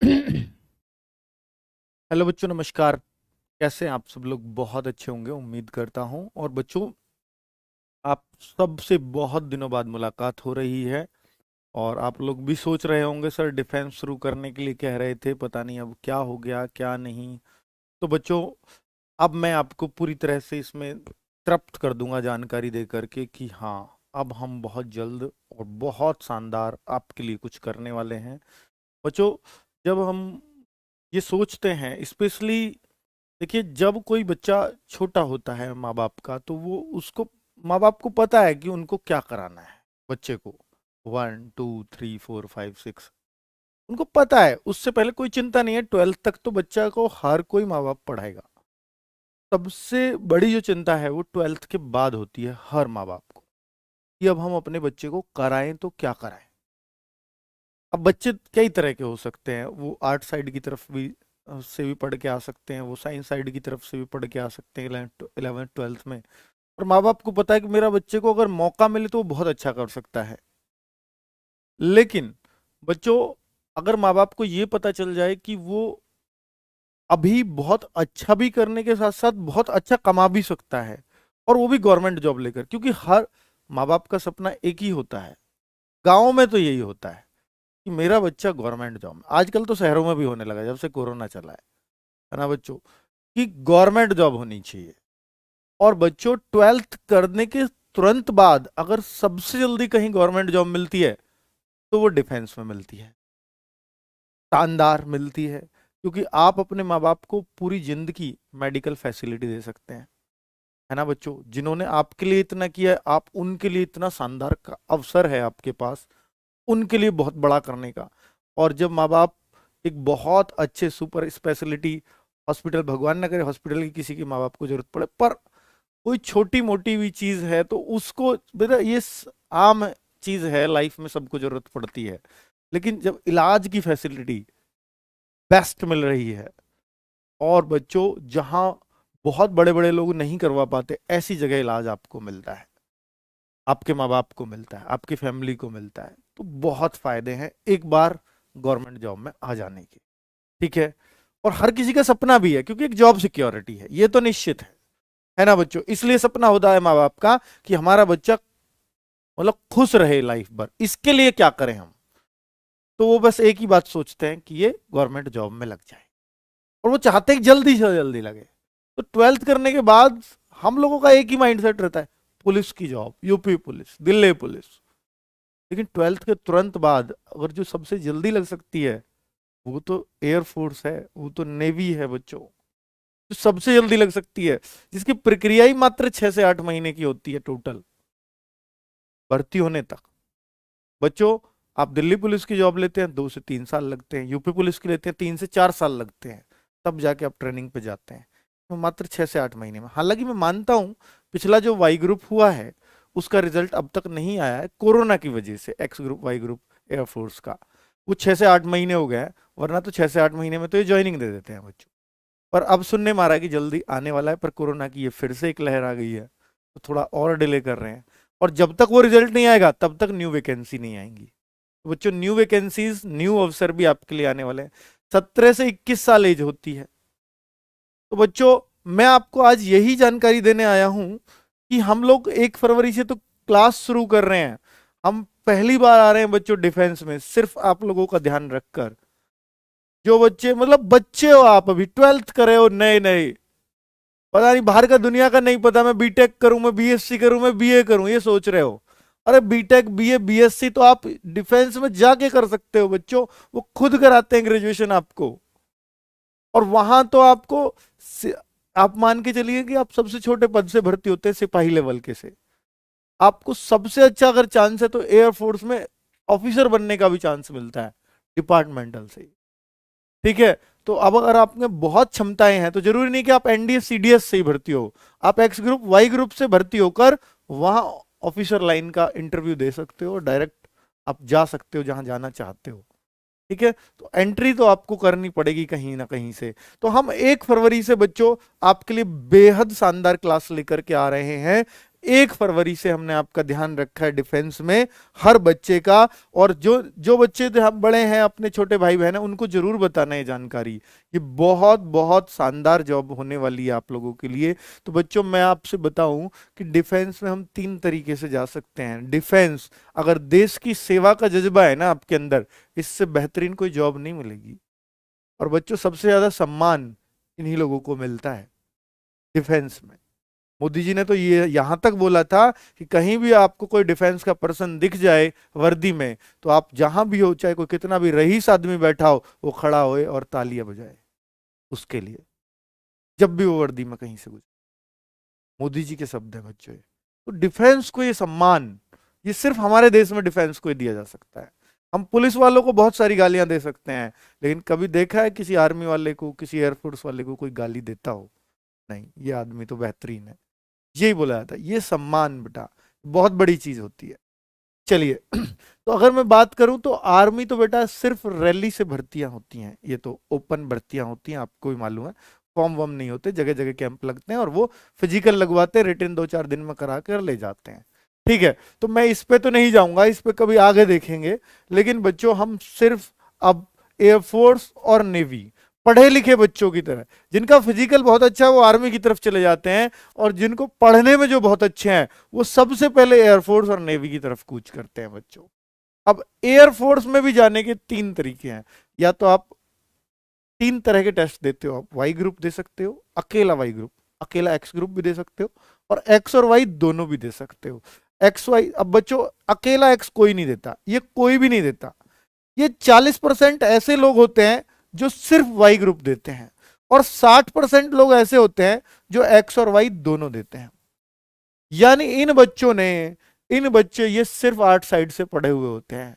Hello बच्चों, नमस्कार। कैसे हैं आप सब लोग? बहुत अच्छे होंगे उम्मीद करता हूं। और बच्चों, आप सबसे बहुत दिनों बाद मुलाकात हो रही है। और आप लोग भी सोच रहे होंगे, सर डिफेंस शुरू करने के लिए कह रहे थे, पता नहीं अब क्या हो गया क्या नहीं। तो बच्चों, अब मैं आपको पूरी तरह से इसमें तृप्त कर दूंगा जानकारी दे करके कि हाँ, अब हम बहुत जल्द और बहुत शानदार आपके लिए कुछ करने वाले हैं। बच्चों, जब हम ये सोचते हैं, स्पेशली देखिए, जब कोई बच्चा छोटा होता है माँ बाप का, तो वो उसको माँ बाप को पता है कि उनको क्या कराना है। बच्चे को 1 2 3 4 5 6 उनको पता है। उससे पहले कोई चिंता नहीं है। 12th तक तो बच्चा को हर कोई माँ बाप पढ़ाएगा। सबसे बड़ी जो चिंता है वो 12th के बाद होती है हर माँ बाप को, कि अब हम अपने बच्चे को कराएं तो क्या कराएं। अब बच्चे कई तरह के हो सकते हैं। वो आर्ट साइड की तरफ भी से भी पढ़ के आ सकते हैं, वो साइंस साइड की तरफ से भी पढ़ के आ सकते हैं 11th 12th में। और माँ बाप को पता है कि मेरा बच्चे को अगर मौका मिले तो वो बहुत अच्छा कर सकता है। लेकिन बच्चों, अगर माँ बाप को ये पता चल जाए कि वो अभी बहुत अच्छा भी करने के साथ साथ बहुत अच्छा कमा भी सकता है, और वो भी गवर्नमेंट जॉब लेकर, क्योंकि हर माँ बाप का सपना एक ही होता है। गाँव में तो यही होता है कि मेरा बच्चा गवर्नमेंट जॉब में, आजकल तो शहरों में भी होने लगा जब से कोरोना चला है ना बच्चों, कि गवर्नमेंट जॉब होनी चाहिए। और बच्चों, 12th करने के तुरंत बाद अगर सबसे जल्दी कहीं गवर्नमेंट जॉब मिलती है तो वो डिफेंस में मिलती है। शानदार मिलती है, क्योंकि आप अपने माँ बाप को पूरी जिंदगी मेडिकल फैसिलिटी दे सकते हैं। है ना बच्चों, जिन्होंने आपके लिए इतना किया है, आप उनके लिए इतना शानदार का अवसर है आपके पास, उनके लिए बहुत बड़ा करने का। और जब माँ बाप एक बहुत अच्छे सुपर स्पेशलिटी हॉस्पिटल, भगवान ना करे हॉस्पिटल की किसी के माँ बाप को जरूरत पड़े, पर कोई छोटी मोटी भी चीज है तो उसको, बेटा ये आम चीज है, लाइफ में सबको जरूरत पड़ती है। लेकिन जब इलाज की फैसिलिटी बेस्ट मिल रही है, और बच्चों जहां बहुत बड़े बड़े लोग नहीं करवा पाते, ऐसी जगह इलाज आपको मिलता है, आपके माँ बाप को मिलता है, आपकी फैमिली को मिलता है, तो बहुत फायदे हैं एक बार गवर्नमेंट जॉब में आ जाने के। ठीक है। और हर किसी का सपना भी है, क्योंकि एक जॉब सिक्योरिटी है, ये तो निश्चित है ना बच्चों। इसलिए सपना होता है माँ बाप का कि हमारा बच्चा मतलब खुश रहे लाइफ भर। इसके लिए क्या करें हम? तो वो बस एक ही बात सोचते हैं कि ये गवर्नमेंट जॉब में लग जाए, और वो चाहते हैं कि जल्दी से जल्दी लगे। तो 12th करने के बाद हम लोगों का एक ही माइंडसेट रहता है, पुलिस की job, UP police, Delhi police. लेकिन 12th के तुरंत बाद अगर जो सबसे जल्दी लग सकती है, वो तो एयरफोर्स है, वो तो नेवी है बच्चों। जो सबसे जल्दी लग सकती है, जिसकी प्रक्रिया ही मात्र 6 से 8 महीने की होती है टोटल भर्ती होने तक। बच्चों, आप दिल्ली पुलिस की जॉब लेते हैं 2 से 3 साल लगते हैं, यूपी पुलिस की लेते हैं 3 से 4 साल लगते हैं, तब जाके आप ट्रेनिंग पे जाते हैं। तो मात्र 6 से 8 महीने में। हालांकि मैं मानता हूं, पिछला जो वाई ग्रुप हुआ है उसका रिजल्ट अब तक नहीं आया है कोरोना की वजह से। X group, Y group, air force का वो 6 से 8 महीने हो गया है, वरना तो 6 से 8 महीने में तो ये ज्वाइनिंग दे देते हैं बच्चों। पर अब सुनने में आ रहा है कि जल्दी आने वाला है, पर कोरोना की ये फिर से एक लहर आ गई है, तो थोड़ा और डिले कर रहे हैं। और जब तक वो रिजल्ट नहीं आएगा तब तक न्यू वैकेंसी नहीं आएंगी। तो बच्चों, न्यू वैकेंसीज, न्यू अवसर भी आपके लिए आने वाले हैं। 17 से 21 साल एज होती है। तो बच्चों, मैं आपको आज यही जानकारी देने आया हूं कि हम लोग 1 फरवरी से तो क्लास शुरू कर रहे हैं। हम पहली बार आ रहे हैं बच्चों डिफेंस में, सिर्फ आप लोगों का ध्यान रखकर। जो बच्चे, मतलब बच्चे हो आप, अभी 12th करे हो, नए नए, पता नहीं बाहर का दुनिया का नहीं पता, मैं बीटेक करूं, मैं बीएससी करूं, मैं बीए करूं, ये सोच रहे हो। अरे बीटेक, बीए, बीएससी तो आप डिफेंस में जाके कर सकते हो बच्चों। वो खुद कराते हैं ग्रेजुएशन आपको। और वहां तो आपको आप मान के चलिए कि आप सबसे छोटे पद से भर्ती होते हैं, सिपाही लेवल के से। आपको सबसे अच्छा अगर चांस है तो एयरफोर्स में ऑफिसर बनने का भी चांस मिलता है, डिपार्टमेंटल से। ठीक है। तो अब अगर आप में बहुत क्षमताएं हैं तो जरूरी नहीं कि आप एनडीएस सीडीएस से ही भर्ती हो। आप एक्स ग्रुप, वाई ग्रुप से भर्ती होकर वहां ऑफिसर लाइन का इंटरव्यू दे सकते हो, डायरेक्ट आप जा सकते हो जहां जाना चाहते हो। ठीक है। तो एंट्री तो आपको करनी पड़ेगी कहीं ना कहीं से। तो हम 1 फरवरी से बच्चों आपके लिए बेहद शानदार क्लास लेकर के आ रहे हैं। 1 फरवरी से हमने आपका ध्यान रखा है डिफेंस में हर बच्चे का, और जो जो बच्चे बड़े हैं अपने छोटे भाई बहन है उनको जरूर बताना है जानकारी। ये बहुत बहुत शानदार जॉब होने वाली है आप लोगों के लिए। तो बच्चों मैं आपसे बताऊं कि डिफेंस में हम 3 तरीके से जा सकते हैं। डिफेंस, अगर देश की सेवा का जज्बा है ना आपके अंदर, इससे बेहतरीन कोई जॉब नहीं मिलेगी। और बच्चों सबसे ज्यादा सम्मान इन्हीं लोगों को मिलता है डिफेंस में। मोदी जी ने तो ये यहां तक बोला था कि कहीं भी आपको कोई डिफेंस का पर्सन दिख जाए वर्दी में, तो आप जहां भी हो, चाहे कोई कितना भी रईस आदमी बैठा हो, वो खड़ा होए और तालियां बजाए उसके लिए, जब भी वो वर्दी में कहीं से गुजरे। मोदी जी के शब्द है बच्चों ये। तो डिफेंस को ये सम्मान, ये सिर्फ हमारे देश में डिफेंस को ही दिया जा सकता है। हम पुलिस वालों को बहुत सारी गालियां दे सकते हैं, लेकिन कभी देखा है किसी आर्मी वाले को, किसी एयरफोर्स वाले को कोई गाली देता हो? नहीं, ये आदमी तो बेहतरीन है, यही बोला जाता है। ये सम्मान बेटा बहुत बड़ी चीज होती है। चलिए तो अगर मैं बात करूं तो आर्मी तो बेटा सिर्फ रैली से भर्तियां होती हैं, ये तो ओपन भर्तियां होती हैं, आपको भी मालूम है। फॉर्म वॉर्म नहीं होते, जगह जगह कैंप लगते हैं और वो फिजिकल लगवाते हैं, रिटर्न 2-4 दिन में करा कर ले जाते हैं। ठीक है, तो मैं इस पे तो नहीं जाऊंगा, इस पे कभी आगे देखेंगे। लेकिन बच्चों हम सिर्फ अब एयरफोर्स और नेवी, पढ़े लिखे बच्चों की तरह, जिनका फिजिकल बहुत अच्छा है वो आर्मी की तरफ चले जाते हैं, और जिनको पढ़ने में जो बहुत अच्छे हैं वो सबसे पहले एयरफोर्स और नेवी की तरफ कूच करते हैं बच्चों। अब एयरफोर्स में भी जाने के 3 तरीके हैं। या तो आप 3 तरह के टेस्ट देते हो, आप वाई ग्रुप दे सकते हो, अकेला वाई ग्रुप, अकेला एक्स ग्रुप भी दे सकते हो, और एक्स और वाई दोनों भी दे सकते हो। एक्स वाई, अब बच्चों अकेला एक्स कोई नहीं देता, ये कोई भी नहीं देता। ये 40% ऐसे लोग होते हैं जो सिर्फ वाई ग्रुप देते हैं, और 60% लोग ऐसे होते हैं जो एक्स और वाई दोनों देते हैं। यानी इन बच्चे ये सिर्फ आर्ट साइड से पढ़े हुए होते हैं,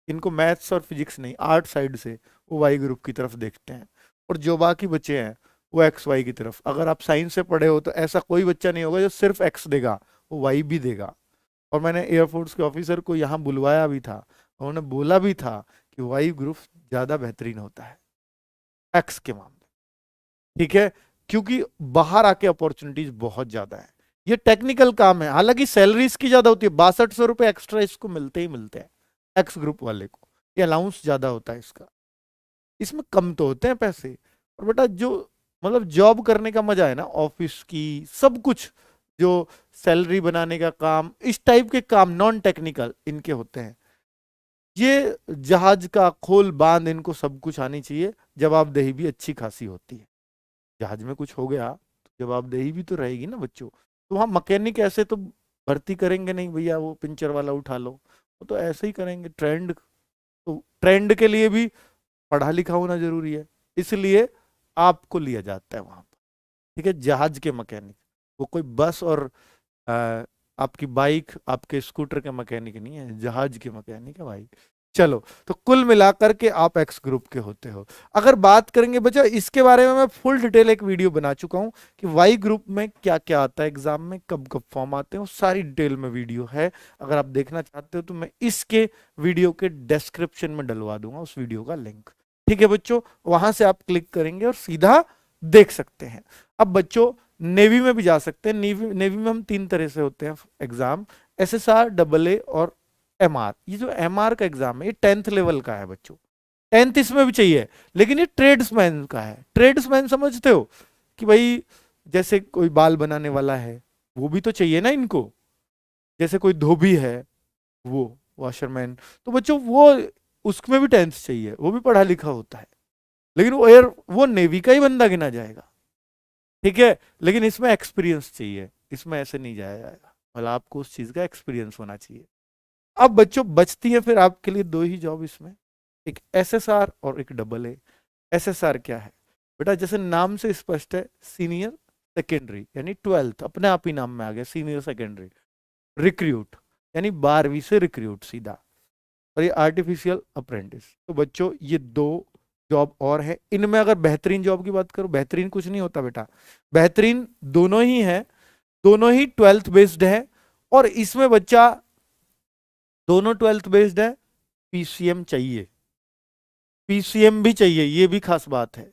इनको मैथ्स और फिजिक्स नहीं, आर्ट साइड से वो वाई ग्रुप की तरफ देखते हैं। और जो बाकी बच्चे हैं वो एक्स वाई की तरफ। अगर आप साइंस से पढ़े हो तो ऐसा कोई बच्चा नहीं होगा जो सिर्फ एक्स देगा, वो वाई भी देगा। और मैंने एयरफोर्स के ऑफिसर को यहाँ बुलवाया भी था, उन्होंने बोला भी था कि वाई ग्रुप ज्यादा बेहतरीन होता है एक्स के मामले। ठीक है, क्योंकि बाहर आके अपॉर्चुनिटीज बहुत ज्यादा है। ये टेक्निकल काम है, हालांकि सैलरी इसकी ज्यादा होती है, 6200 रुपए एक्स्ट्रा इसको मिलते ही मिलते हैं एक्स ग्रुप वाले को। ये अलाउंस ज्यादा होता है इसका, इसमें कम तो होते हैं पैसे। और बेटा जो मतलब जॉब करने का मजा है ना, ऑफिस की सब कुछ, जो सैलरी बनाने का काम, इस टाइप के काम नॉन टेक्निकल इनके होते हैं। ये जहाज का खोल बांध इनको सब कुछ आनी चाहिए, जवाबदेही भी अच्छी खासी होती है। जहाज में कुछ हो गया तो जवाबदेही भी तो रहेगी ना बच्चों। तो वहां मैकेनिक ऐसे तो भर्ती करेंगे नहीं भैया, वो पिंचर वाला उठा लो, वो तो ऐसे ही करेंगे। तो ट्रेंड के लिए भी पढ़ा लिखा होना जरूरी है, इसलिए आपको लिया जाता है वहां पर। ठीक है, जहाज के मैकेनिक, वो कोई बस और आ, आपकी बाइक, आपके स्कूटर के मैकेनिक नहीं है, जहाज के मैकेनिक है भाई। चलो, तो कुल मिलाकर के आप एक्स ग्रुप के होते हो। अगर बात करेंगे बच्चा, इसके बारे में मैं फुल डिटेल एक वीडियो बना चुका हूं कि वाई ग्रुप में क्या क्या आता है एग्जाम में, कब कब फॉर्म आते हैं, वो सारी डिटेल में वीडियो है। अगर आप देखना चाहते हो तो मैं इसके वीडियो के डिस्क्रिप्शन में डलवा दूंगा उस वीडियो का लिंक। ठीक है बच्चों, वहां से आप क्लिक करेंगे और सीधा देख सकते हैं। अब बच्चों नेवी में भी जा सकते हैं। नेवी में हम 3 तरह से होते हैं एग्जाम, SSR, AA और MR। ये जो MR का एग्जाम है ये 10th लेवल का है बच्चों, 10th इसमें भी चाहिए, लेकिन ये ट्रेड्समैन का है। ट्रेड्समैन समझते हो कि भाई जैसे कोई बाल बनाने वाला है वो भी तो चाहिए ना इनको, जैसे कोई धोबी है वो वॉशरमैन, तो बच्चों वो उसमें भी 10th चाहिए, वो भी पढ़ा लिखा होता है, लेकिन वो नेवी का ही बंदा गिना जाएगा। ठीक है, लेकिन इसमें एक्सपीरियंस चाहिए, इसमें ऐसे नहीं जाया जाएगा, मतलब आपको उस चीज का एक्सपीरियंस होना चाहिए। अब बच्चों बचती है फिर आपके लिए 2 ही जॉब इसमें, एक SSR और एक AA। SSR क्या है बेटा, जैसे नाम से स्पष्ट है, सीनियर सेकेंडरी, यानी 12th अपने आप ही नाम में आ गया, सीनियर सेकेंडरी रिक्रूट, यानी 12वीं से रिक्रूट सीधा, और ये आर्टिफिशियल अप्रेंटिस। तो बच्चों ये 2 जॉब और है। इनमें अगर बेहतरीन जॉब की बात करो, बेहतरीन कुछ नहीं होता बेटा, बेहतरीन दोनों ही है, दोनों ही 12th बेस्ड है। और इसमें बच्चा दोनों 12th बेस्ड है, PCM चाहिए, PCM भी चाहिए, ये भी खास बात है।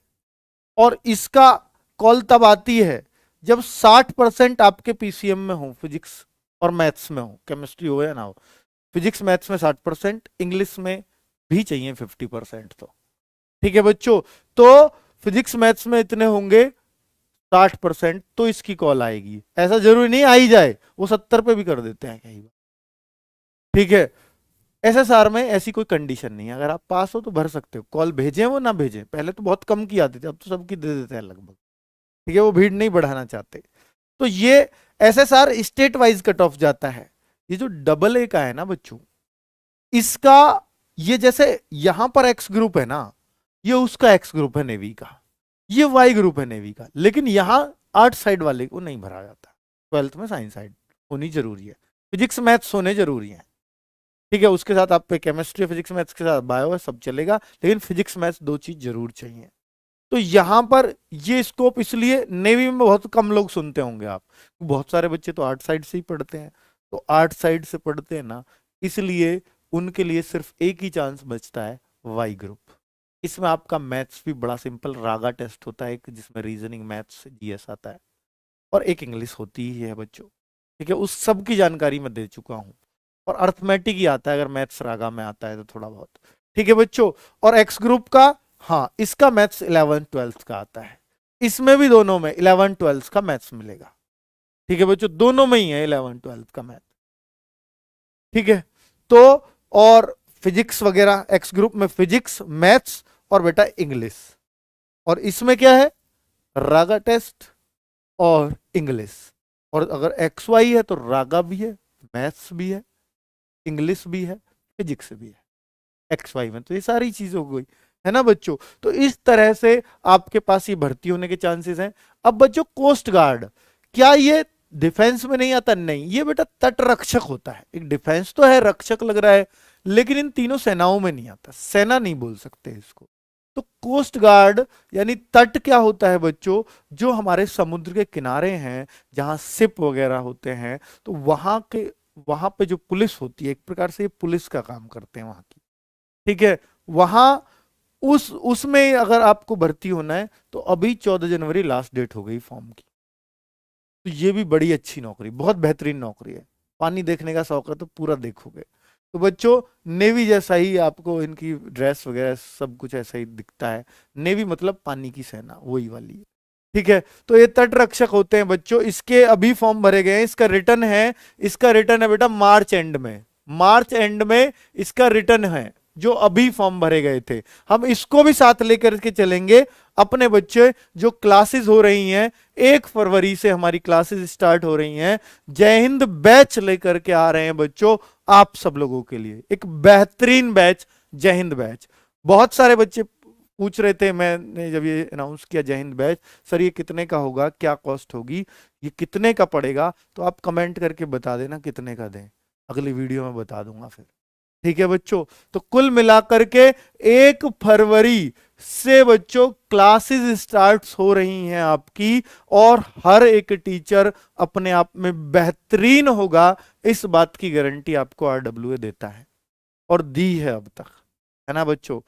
और इसका कॉल तब आती है जब 60% आपके PCM में हो, फिजिक्स और मैथ्स में हो, केमिस्ट्री हो या ना हो। फिजिक्स मैथ्स में 60%, इंग्लिश में भी चाहिए 50%। तो ठीक है बच्चों, तो फिजिक्स मैथ्स में इतने होंगे 60%, तो इसकी कॉल आएगी। ऐसा जरूरी नहीं आ ही जाए, वो 70 पे भी कर देते हैं कई बार। ठीक है, एसएसआर में ऐसी कोई कंडीशन नहीं है, अगर आप पास हो तो भर सकते हो, कॉल भेजें वो ना भेजें। पहले तो बहुत कम की आती थी, अब तो सबकी दे देते हैं लगभग। ठीक है, वो भीड़ नहीं बढ़ाना चाहते। तो ये SSR state wise cut off जाता है। ये जो डबल ए का है ना बच्चों, इसका, ये जैसे यहां पर एक्स ग्रुप है ना, ये उसका एक्स ग्रुप है नेवी का, ये वाई ग्रुप है नेवी का, लेकिन यहां आर्ट साइड वाले को नहीं भरा जाता। 12th में साइंस साइड होनी जरूरी है, फिजिक्स मैथ्स होने जरूरी है। ठीक है, उसके साथ आप पे केमिस्ट्री फिजिक्स मैथ्स के साथ बायो है, सब चलेगा, लेकिन फिजिक्स मैथ्स दो चीज जरूर चाहिए। तो यहां पर ये स्कोप, इसलिए नेवी में बहुत कम लोग सुनते होंगे आप, बहुत सारे बच्चे तो आर्ट साइड से ही पढ़ते हैं। तो आर्ट साइड से पढ़ते हैं ना, इसलिए उनके लिए सिर्फ एक ही चांस बचता है, वाई ग्रुप। इसमें आपका मैथ्स भी बड़ा सिंपल, रागा टेस्ट होता है एक, जिसमें रीजनिंग मैथ्स जीएस आता है, और एक इंग्लिश होती ही है बच्चों। ठीक है, उस सब की जानकारी मैं दे चुका हूं। और अर्थमेटिक ही आता है अगर मैथ्स रागा में आता है तो थोड़ा बहुत। ठीक है बच्चों, और एक्स ग्रुप का, हाँ, इसका मैथ्स 11th-12th का आता है। इसमें भी दोनों में 11th-12th का मैथ्स मिलेगा। ठीक है बच्चों, दोनों में ही है 11th-12th का मैथ। ठीक है, तो और फिजिक्स वगैरह एक्स ग्रुप में फिजिक्स मैथ्स और बेटा इंग्लिश। और इसमें क्या है, रागा टेस्ट और इंग्लिश। और अगर एक्स वाई है तो रागा भी है, मैथ्स भी है, इंग्लिश भी है, फिजिक्स भी है। एक्स वाई में तो ये सारी चीज हो गई, है ना बच्चों। तो इस तरह से आपके पास ये भर्ती होने के चांसेस हैं। अब बच्चों कोस्ट गार्ड, क्या ये डिफेंस में नहीं आता? नहीं, ये बेटा तट रक्षक होता है। एक डिफेंस तो है, रक्षक लग रहा है, लेकिन इन तीनों सेनाओं में नहीं आता, सेना नहीं बोल सकते इसको। तो कोस्ट गार्ड यानी तट क्या होता है बच्चों, जो हमारे समुद्र के किनारे हैं, जहां शिप वगैरह होते हैं, तो वहां पे जो पुलिस होती है, एक प्रकार से ये पुलिस का काम करते हैं वहां की। ठीक है, वहां उसमें अगर आपको भर्ती होना है तो अभी 14 जनवरी लास्ट डेट हो गई फॉर्म की। तो ये भी बड़ी अच्छी नौकरी, बहुत बेहतरीन नौकरी है। पानी देखने का शौक है तो पूरा देखोगे। तो बच्चों, नेवी जैसा ही आपको इनकी ड्रेस वगैरह सब कुछ ऐसा ही दिखता है। नेवी मतलब पानी की सेना, वही वाली है। ठीक है, तो ये तट रक्षक होते हैं बच्चों। इसके अभी फॉर्म भरे गए हैं, इसका रिटर्न है बेटा मार्च एंड में। मार्च एंड में इसका रिटर्न है, जो अभी फॉर्म भरे गए थे। हम इसको भी साथ लेकर के चलेंगे। अपने बच्चे जो क्लासेस हो रही हैं, 1 फरवरी से हमारी क्लासेस स्टार्ट हो रही हैं, जय हिंद बैच लेकर के आ रहे हैं बच्चों, आप सब लोगों के लिए एक बेहतरीन बैच, जय हिंद बैच। बहुत सारे बच्चे पूछ रहे थे, मैंने जब ये अनाउंस किया जय हिंद बैच, सर ये कितने का होगा, क्या कॉस्ट होगी, ये कितने का पड़ेगा, तो आप कमेंट करके बता देना कितने का दें, अगली वीडियो में बता दूंगा फिर। ठीक है बच्चों, तो कुल मिलाकर के 1 फरवरी से बच्चों क्लासेस स्टार्ट हो रही हैं आपकी, और हर एक टीचर अपने आप में बेहतरीन होगा, इस बात की गारंटी आपको आरडब्ल्यूए देता है और दी है अब तक, है ना बच्चों।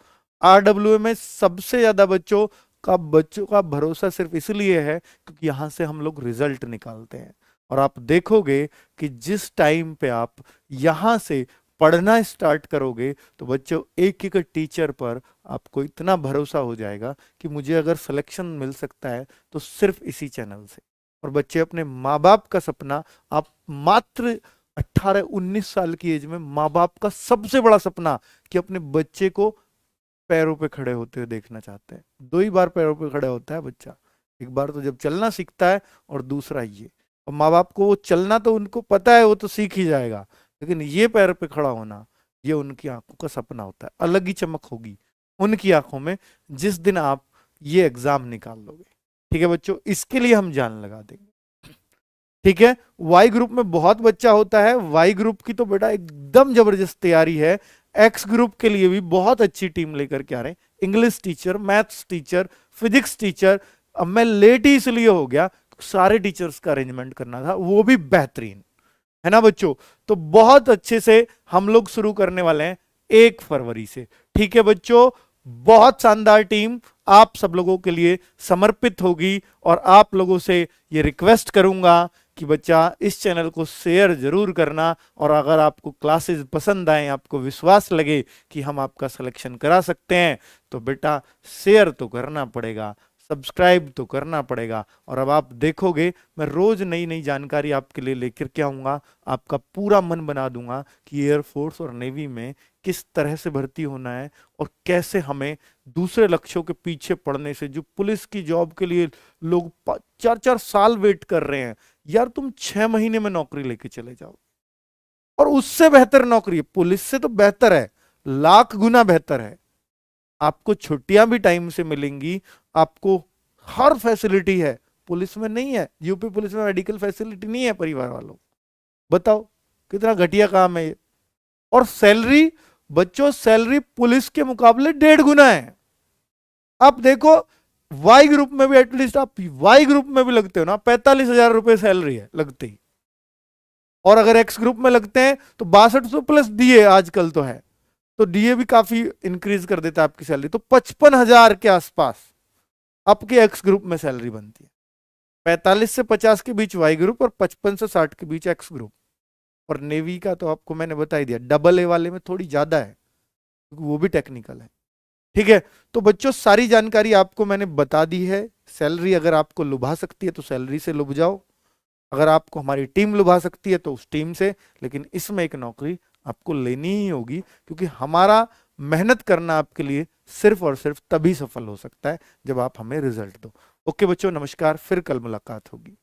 आरडब्ल्यूए में सबसे ज्यादा बच्चों का भरोसा सिर्फ इसलिए है क्योंकि यहां से हम लोग रिजल्ट निकालते हैं। और आप देखोगे कि जिस टाइम पे आप यहां से पढ़ना स्टार्ट करोगे, तो बच्चों एक एक टीचर पर आपको इतना भरोसा हो जाएगा कि मुझे अगर सिलेक्शन मिल सकता है तो सिर्फ इसी चैनल से। और बच्चे अपने माँ बाप का सपना, आप मात्र 18-19 साल की एज में माँ बाप का सबसे बड़ा सपना कि अपने बच्चे को पैरों पे खड़े होते हुए देखना चाहते हैं। 2 ही बार पैरों पे खड़ा होता है बच्चा, एक बार तो जब चलना सीखता है, और दूसरा ये। और माँ बाप को वो चलना तो उनको पता है, वो तो सीख ही जाएगा, लेकिन ये पैर पे खड़ा होना, ये उनकी आंखों का सपना होता है। अलग ही चमक होगी उनकी आंखों में जिस दिन आप ये एग्जाम निकाल लोगे। ठीक है बच्चों, इसके लिए हम जान लगा देंगे। ठीक है, वाई ग्रुप में बहुत बच्चा होता है, वाई ग्रुप की तो बेटा एकदम जबरदस्त तैयारी है। एक्स ग्रुप के लिए भी बहुत अच्छी टीम लेकर के आ रहे हैं, English teacher, maths teacher, physics teacher. अब मैं लेट ही इसलिए हो गया, सारे टीचर्स का अरेंजमेंट करना था, वो भी बेहतरीन, है ना बच्चों। तो बहुत अच्छे से हम लोग शुरू करने वाले हैं 1 फरवरी से। ठीक है बच्चों, बहुत शानदार टीम आप सब लोगों के लिए समर्पित होगी, और आप लोगों से ये रिक्वेस्ट करूंगा कि बच्चा इस चैनल को शेयर जरूर करना, और अगर आपको क्लासेस पसंद आए, आपको विश्वास लगे कि हम आपका सिलेक्शन करा सकते हैं, तो बेटा शेयर तो करना पड़ेगा, सब्सक्राइब तो करना पड़ेगा। और अब आप देखोगे मैं रोज नई नई जानकारी आपके लिए लेकर के आऊंगा, आपका पूरा मन बना दूंगा कि एयरफोर्स और नेवी में किस तरह से भर्ती होना है, और कैसे हमें दूसरे लक्ष्यों के पीछे पड़ने से, जो पुलिस की जॉब के लिए लोग 4-4 साल वेट कर रहे हैं, यार तुम 6 महीने में नौकरी लेके चले जाओ, और उससे बेहतर नौकरी है, पुलिस से तो बेहतर है, लाख गुना बेहतर है। आपको छुट्टियां भी टाइम से मिलेंगी, आपको हर फैसिलिटी है, पुलिस में नहीं है। यूपी पुलिस में मेडिकल फैसिलिटी नहीं है परिवार वालों, बताओ कितना घटिया काम है ये। और सैलरी, बच्चों सैलरी पुलिस के मुकाबले 1.5 गुना है। आप देखो वाई ग्रुप में भी, एटलीस्ट आप वाई ग्रुप में भी लगते हो ना, 45,000 रुपए सैलरी है लगते ही, और अगर एक्स ग्रुप में लगते हैं तो 6200 प्लस डीए आजकल तो है, तो डीए भी काफी इंक्रीज कर देता है आपकी सैलरी, तो 55,000 के आसपास आपके एक्स ग्रुप में सैलरी बनती है। 45 से 50 के बीच वाई ग्रुप, और 55 से 60 के बीच एक्स ग्रुप। और नेवी का तो आपको मैंने बता ही दिया, डबल ए वाले में थोड़ी ज्यादा है क्योंकि वो भी टेक्निकल है। ठीक है, तो बच्चों सारी जानकारी आपको मैंने बता दी है। सैलरी अगर आपको लुभा सकती है तो सैलरी से लुभ जाओ, अगर आपको हमारी टीम लुभा सकती है तो उस टीम से, लेकिन इसमें एक नौकरी आपको लेनी ही होगी, क्योंकि हमारा मेहनत करना आपके लिए सिर्फ और सिर्फ तभी सफल हो सकता है जब आप हमें रिजल्ट दो। ओके बच्चों, नमस्कार, फिर कल मुलाकात होगी।